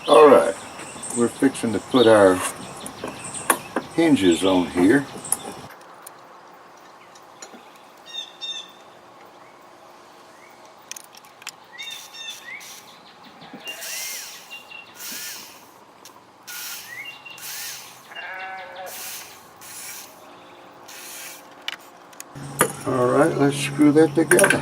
Alright, we're fixing to put our hinges on here. Alright, let's screw that together.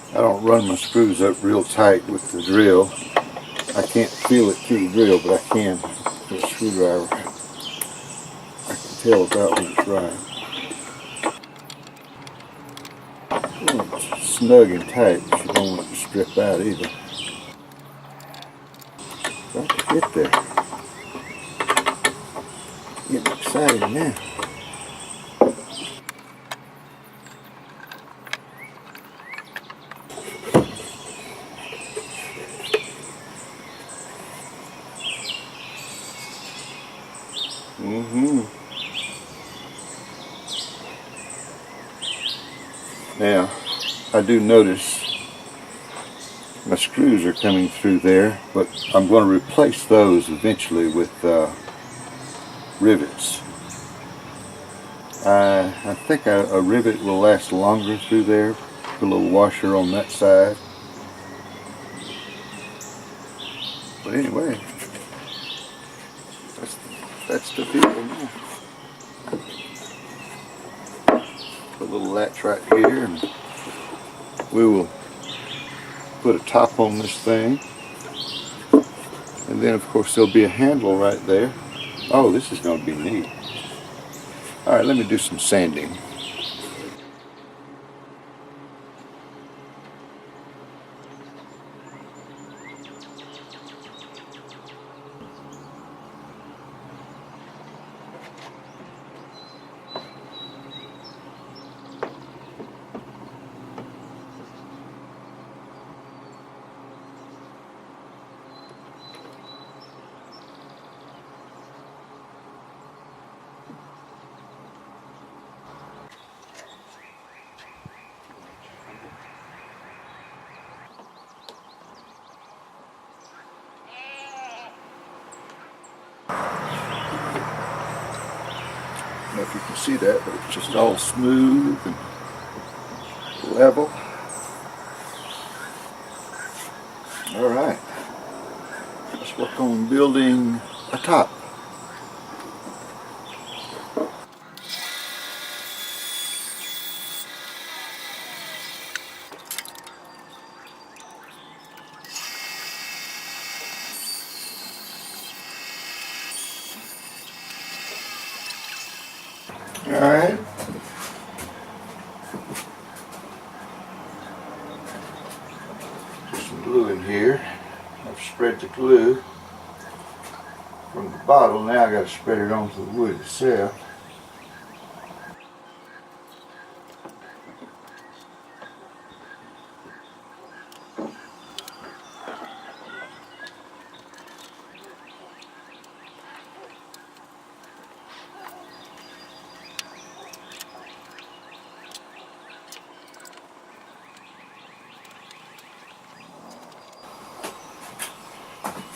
I don't run my screws up real tight with the drill. I can't feel it through the drill, but I can with a screwdriver. I can tell about when it's right. It's snug and tight, but you don't want it to strip out either. Got to get there. Getting excited now. Now, I do notice my screws are coming through there, but I'm going to replace those eventually with rivets. I think a rivet will last longer through there. Put a little washer on that side. But anyway, that's the deal now. Put a little latch right here, and we will put a top on this thing. And then of course there'll be a handle right there. Oh, this is going to be neat. Alright, let me do some sanding. I don't know if you can see that, but it's just all smooth and level. Alright, let's work on building a top. Alright. Put some glue in here. I've spread the glue from the bottle. Now I've got to spread it onto the wood itself.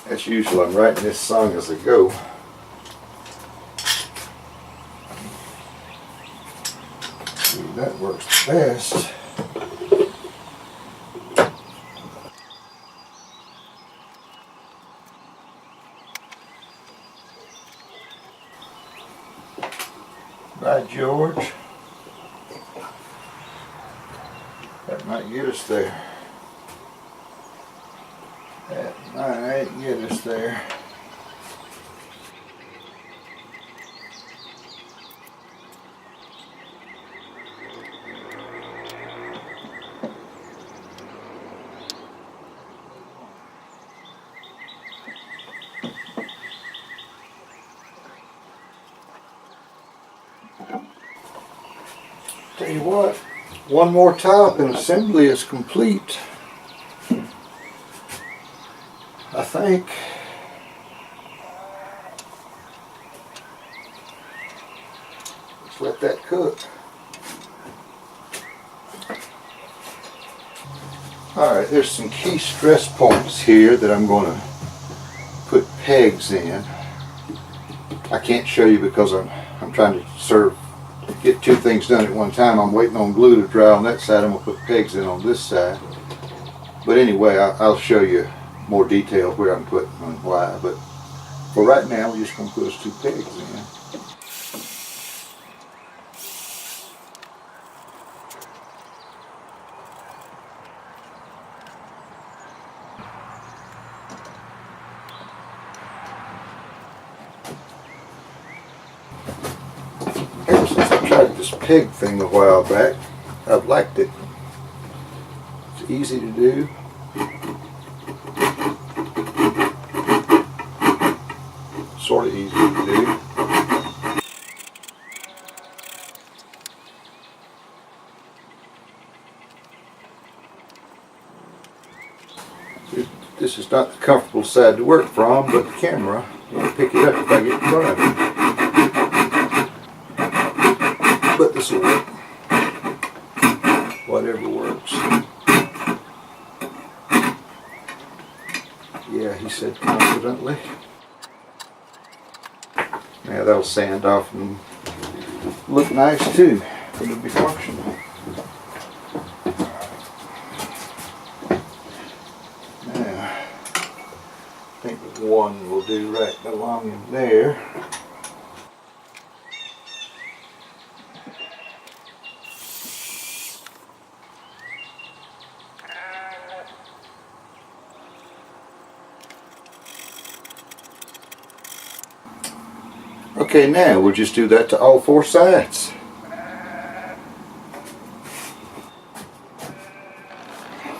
As usual, I'm writing this song as I go. That works best. By George. That might get us there. That might get us there. Tell you what, one more top and assembly is complete. I think. Let's let that cook. Alright, there's some key stress points here that I'm going to put pegs in. I can't show you because I'm trying to get two things done at one time. I'm waiting on glue to dry on that side. I'm going to put pegs in on this side. But anyway, I'll show you more detail where I'm putting and why. But for right now, we're just going to put those two pegs in. Ever since I tried this peg thing a while back, I've liked it. It's easy to do. Sort of easy to do. This is not the comfortable side to work from, but the camera will pick it up if I get in front of it. But this will work. Whatever works. Yeah, he said confidently. Now that'll sand off and look nice too. It'll be functional. Now, I think one will do right along in there. Okay, now we'll just do that to all four sides.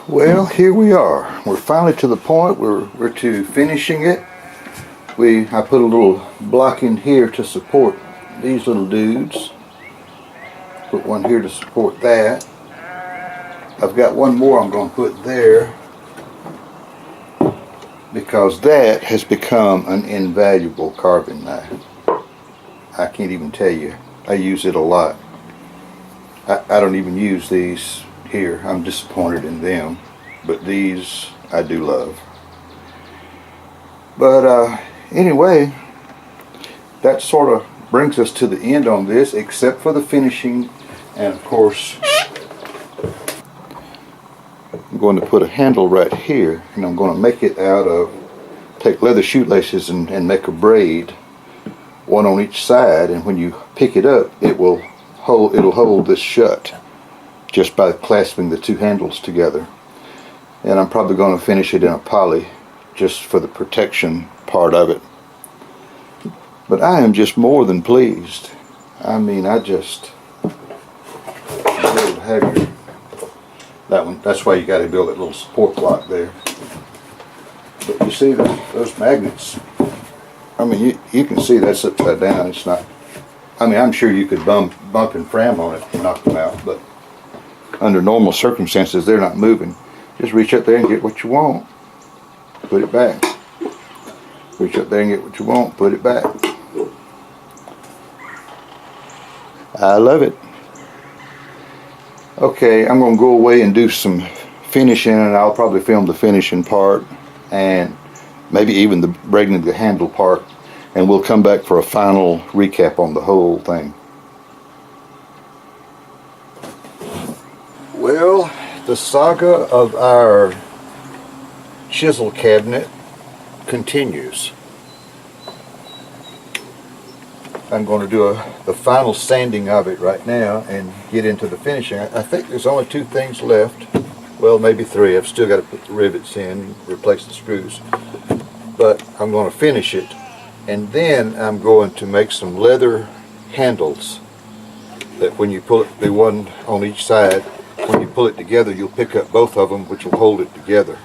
Well, here we are. We're finally to the point where we're to finishing it. I put a little block in here to support these little dudes. Put one here to support that. I've got one more I'm going to put there because that has become an invaluable carving knife. I can't even tell you. I use it a lot. I don't even use these here. I'm disappointed in them. But these I do love. But anyway, that sort of brings us to the end on this, except for the finishing. And of course, I'm going to put a handle right here. And I'm going to make it out of, take leather shoelaces and make a braid. One on each side, and when you pick it up, it'll hold this shut just by clasping the two handles together. And I'm probably going to finish it in a poly just for the protection part of it. But I am just more than pleased. I mean, I just have that one. That's why you got to build that little support block there. But you see those magnets. I mean, you can see that's upside down. It's not, I mean, I'm sure you could bump and fram on it and knock them out, but under normal circumstances, they're not moving. Just reach up there and get what you want. Put it back. Reach up there and get what you want. Put it back. I love it. Okay, I'm going to go away and do some finishing, and I'll probably film the finishing part and maybe even the braiding of the handle part, and we'll come back for a final recap on the whole thing. Well, the saga of our chisel cabinet continues. I'm going to do the final sanding of it right now and get into the finishing. I think there's only 2 things left. Well, maybe 3. I've still got to put the rivets in, replace the screws. But I'm going to finish it. And then I'm going to make some leather handles that when you pull it, the one on each side, when you pull it together, you'll pick up both of them, which will hold it together.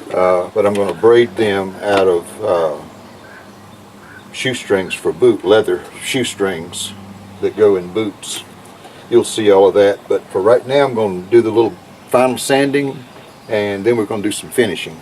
But I'm going to braid them out of shoestrings for boot, leather shoestrings that go in boots. You'll see all of that, but for right now I'm going to do the little final sanding, and then we're going to do some finishing.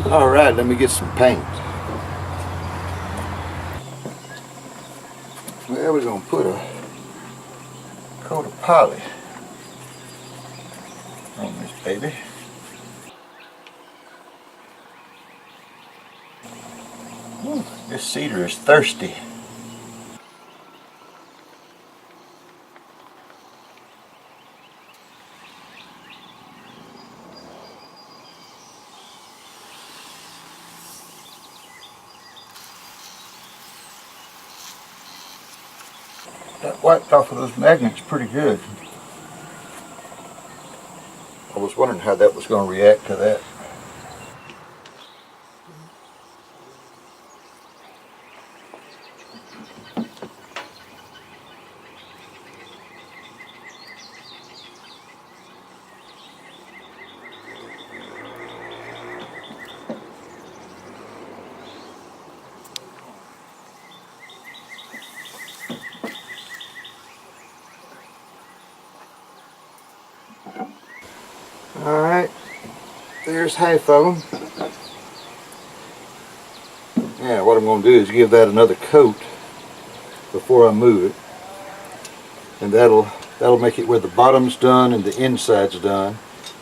Alright, let me get some paint. Well, we're going to put a coat of poly on this baby. Ooh, this cedar is thirsty. That wiped off of those magnets pretty good. I was wondering how that was going to react to that. Alright, there's half of them. Yeah, what I'm going to do is give that another coat before I move it. And that'll make it where the bottom's done and the inside's done.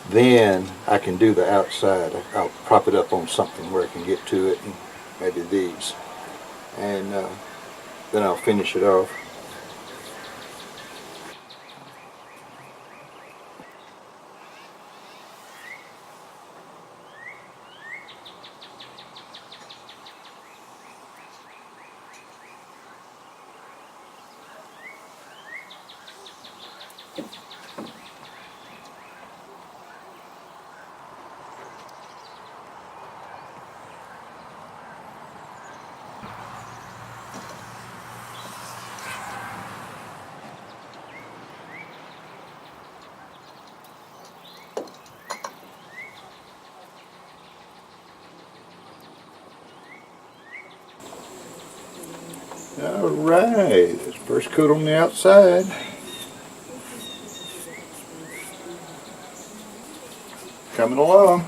Then I can do the outside. I'll prop it up on something where I can get to it, and maybe these. And then I'll finish it off. Alright, first coat on the outside. Coming along.